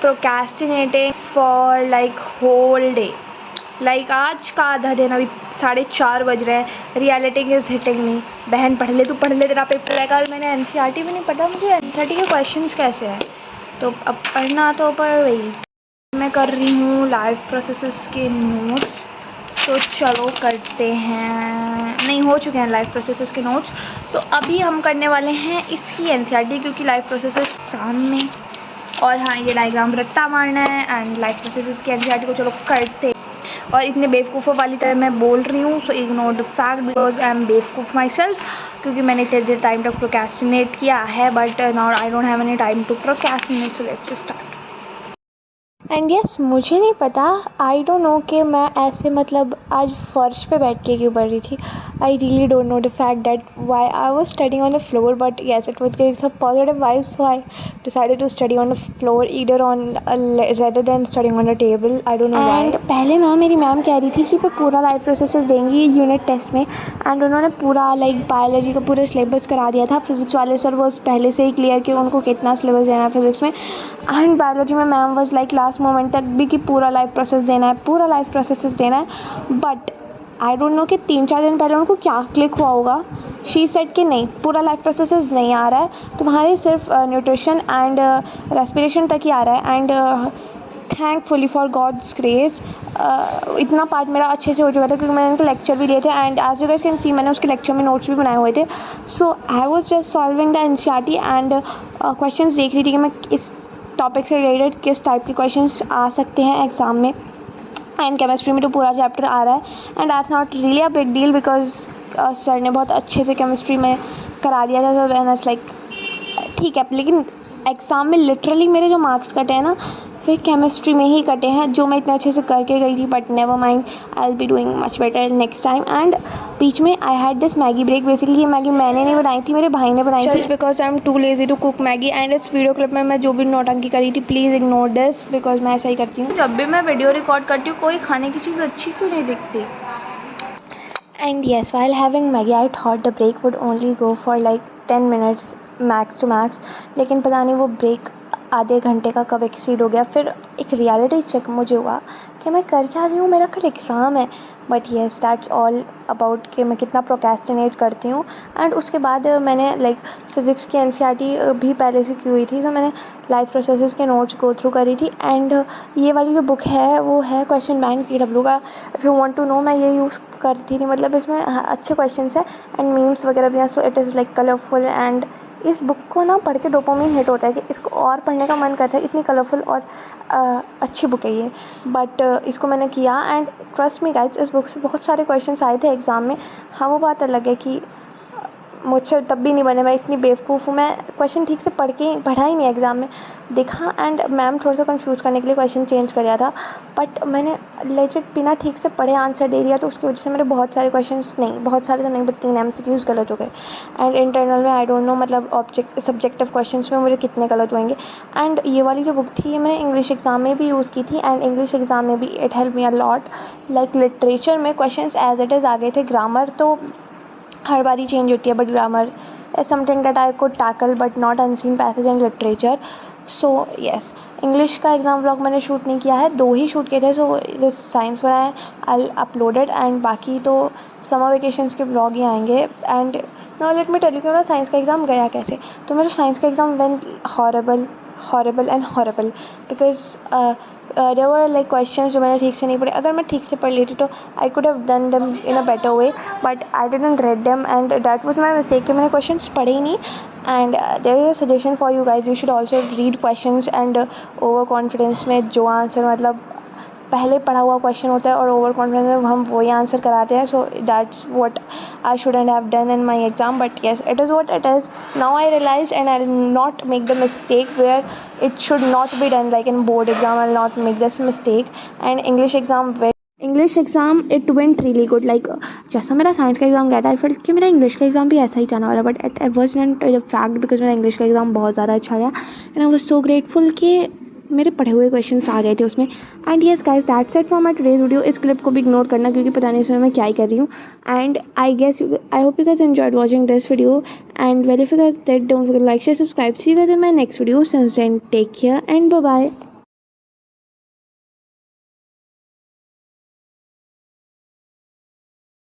Procrastinating for like whole day. Like आज का आधा दिन, अभी 4:30 बज रहे हैं। Reality is hitting me. बहन पढ़ ले, तू पढ़ ले, तेरा पेपर है कल। मैंने एनसीईआरटी भी नहीं पढ़ा, मुझे एनसीईआरटी के क्वेश्चंस कैसे हैं, तो अब पढ़ना तो पढ़ वही। मैं कर रही हूँ लाइव प्रोसेसेस के नोट्स, तो चलो करते हैं। नहीं, हो चुके हैं लाइव प्रोसेसेस के नोट्स। तो अभी हम करने वाले हैं इसकी एनसीईआरटी, क्योंकि लाइव प्रोसेसेस सामने। और हाँ, ये डायग्राम रट्टा मारना है एंड लाइव प्रोसेसेस की एनसीईआरटी को चलो करते हैं। और इतने बेवकूफ़ों वाली तरह मैं बोल रही हूँ, so ignore the fact because I M बेवकूफ़ माई सेल्फ, क्योंकि मैंने इतने देर टाइम तक प्रोक्रेस्टिनेट किया है, but now I don't have any time to procrastinate, so let's start. And yes, मुझे नहीं पता, आई डोंट नो कि मैं ऐसे मतलब आज फर्श पे बैठ के क्यों पढ़ रही थी। I really don't know the fact that why I was studying on the floor, but yes it was giving some positive vibes, so I decided to study on the floor either on rather than studying on the table. I don't know why. पहले ना मेरी ma'am कह रही थी कि मैं पूरा live processes देंगी यूनिट टेस्ट में, एंड उन्होंने पूरा लाइक बायोलॉजी का पूरा सिलेबस करा दिया था। फिजिक्स वाले सर वो पहले से ही क्लियर कि उनको कितना सिलेबस देना है फिजिक्स में, एंड बायोलॉजी में ma'am was like last moment तक भी कि पूरा लाइव प्रोसेस देना है, पूरा लाइव प्रोसेस देना है। बट आई डोंट नो कि 3-4 दिन पहले उनको क्या क्लिक हुआ होगा। शी सेड कि नहीं, पूरा लाइव प्रोसेस नहीं आ रहा है तुम्हारे, सिर्फ न्यूट्रिशन एंड रेस्पिरेशन तक ही आ रहा है। And thankfully for God's grace इतना पार्ट मेरा अच्छे से हो चुका था, क्योंकि मैंने उनके लेक्चर भी लिए थे, and as you guys can see मैंने उसके लेक्चर में नोट्स भी बनाए हुए थे। So I was just solving the NCERT and questions देख रही थी कि मैं इस टॉपिक से रिलेटेड किस टाइप के क्वेश्चंस आ सकते हैं एग्ज़ाम में। एंड केमिस्ट्री में तो पूरा चैप्टर आ रहा है, and that's not really a big deal because sir ने बहुत अच्छे से केमिस्ट्री में करा दिया था। एंड इट्स लाइक ठीक है, लेकिन एग्ज़ाम में लिटरली मेरे जो मार्क्स कटे हैं ना, फिर केमिस्ट्री में ही कटे हैं, जो मैं इतने अच्छे से करके गई थी। But never mind, I will be doing much better next time. And बीच में I had this Maggi break. Basically ये मैगी मैंने नहीं बनाई थी, मेरे भाई ने बनाई थी, just because I am too lazy to cook Maggi. And इस वीडियो क्लिप में मैं जो भी नौटंकी करी थी, प्लीज़ इग्नोर दिस, बिकॉज मैं ऐसा ही करती हूँ। जब भी मैं वीडियो रिकॉर्ड करती हूँ, कोई खाने की चीज़ अच्छी क्यों नहीं दिखती। And yes, while having Maggi I thought the break would only go for like 10 minutes max to max, लेकिन पता नहीं वो ब्रेक आधे घंटे का कब एक्सीड हो गया। फिर एक रियलिटी चेक मुझे हुआ कि मैं कर क्या रही हूँ, मेरा कल एग्ज़ाम है। But yes, that's all about कि मैं कितना प्रोक्रेस्टिनेट करती हूँ। एंड उसके बाद मैंने लाइक फ़िज़िक्स की एनसीईआरटी भी पहले से की हुई थी, तो मैंने लाइव प्रोसेसेस के नोट्स गो थ्रू करी थी। एंड ये वाली जो बुक है वो है क्वेश्चन बैंक PW का। If you want to know, मैं ये यूज़ करती थी, मतलब इसमें अच्छे क्वेश्चंस हैं एंड मीम्स वगैरह भी हैं, so it is like colourful. And इस बुक को ना पढ़ के डोपामिन हिट होता है कि इसको और पढ़ने का मन करता है, इतनी कलरफुल और अच्छी बुक है ये। बट इसको मैंने किया, एंड ट्रस्ट मी गाइस, इस बुक से बहुत सारे क्वेश्चंस आए थे एग्ज़ाम में। हाँ, वो बात अलग है कि मुझसे तब भी नहीं बने, मैं इतनी बेवकूफ़ हूँ, मैं क्वेश्चन ठीक से पढ़ा ही नहीं एग्ज़ाम में देखा। एंड मैम थोड़ा सा कंफ्यूज करने के लिए क्वेश्चन चेंज कर दिया था, बट मैंने लेजिट बिना ठीक से पढ़े आंसर दे दिया, तो उसकी वजह से मेरे बहुत सारे क्वेश्चंस, नहीं बहुत सारे तो नहीं, बट 3 MCQs गलत हो गए। एंड इंटरनल में आई डोंट नो, मतलब सब्जेक्टिव क्वेश्चंस में मुझे कितने गलत होंगे। एंड ये वाली जो बुक थी, ये मैंने इंग्लिश एग्ज़ाम में भी यूज़ की थी, एंड इंग्लिश एग्ज़ाम में भी it help me a lot. Like literature में क्वेश्चंस एज इट इज़ आ गए थे, ग्रामर तो हर बार ही चेंज होती है, but grammar is something that I could tackle but not unseen passage in literature. So yes, English का exam vlog मैंने shoot नहीं किया है, 2 ही शूट किए थे। सो दिस साइंस वाला है, आई अपलोडेड, एंड बाकी तो समर वेकेशंस के व्लॉग ही आएंगे। And now let me tell you कि मेरा साइंस का एग्ज़ाम गया कैसे। तो मेरा साइंस का exam went horrible and horrible because there were like questions जो मैंने ठीक से नहीं पढ़े। अगर मैं ठीक से पढ़ लेती तो I could have done them in a better way, but I didn't read them, and that was my mistake कि मैंने क्वेश्चंस पढ़े ही नहीं। And there is a suggestion for you guys, you should also read questions. And over confidence में जो answer मतलब पहले पढ़ा हुआ क्वेश्चन होता है, और ओवर कॉन्फिडेंस में हम वही आंसर कराते हैं। So that's what I shouldn't have done in my exam, but yes, it is what it is. Now I realise and I will not make the mistake where it should not be done, like in board exam I will not make this mistake. And English exam it went really good, like जैसा मेरा science का exam गया था, I felt कि मेरा English का exam भी ऐसा ही जाना वाला, but it wasn't a fact because मेरा इंग्लिश का एग्ज़ाम बहुत ज़्यादा अच्छा गया, and I was so grateful कि मेरे पढ़े हुए क्वेश्चंस आ गए थे उसमें। And yes guys, that's it for my today's video. इस क्लिप को भी इग्नोर करना, क्योंकि पता नहीं इसमें मैं क्या ही कर रही हूँ। And I hope you guys enjoyed watching this video, and well if you guys did, don't forget to like, share, subscribe. See you guys in my next video. Since then, take care and bye bye.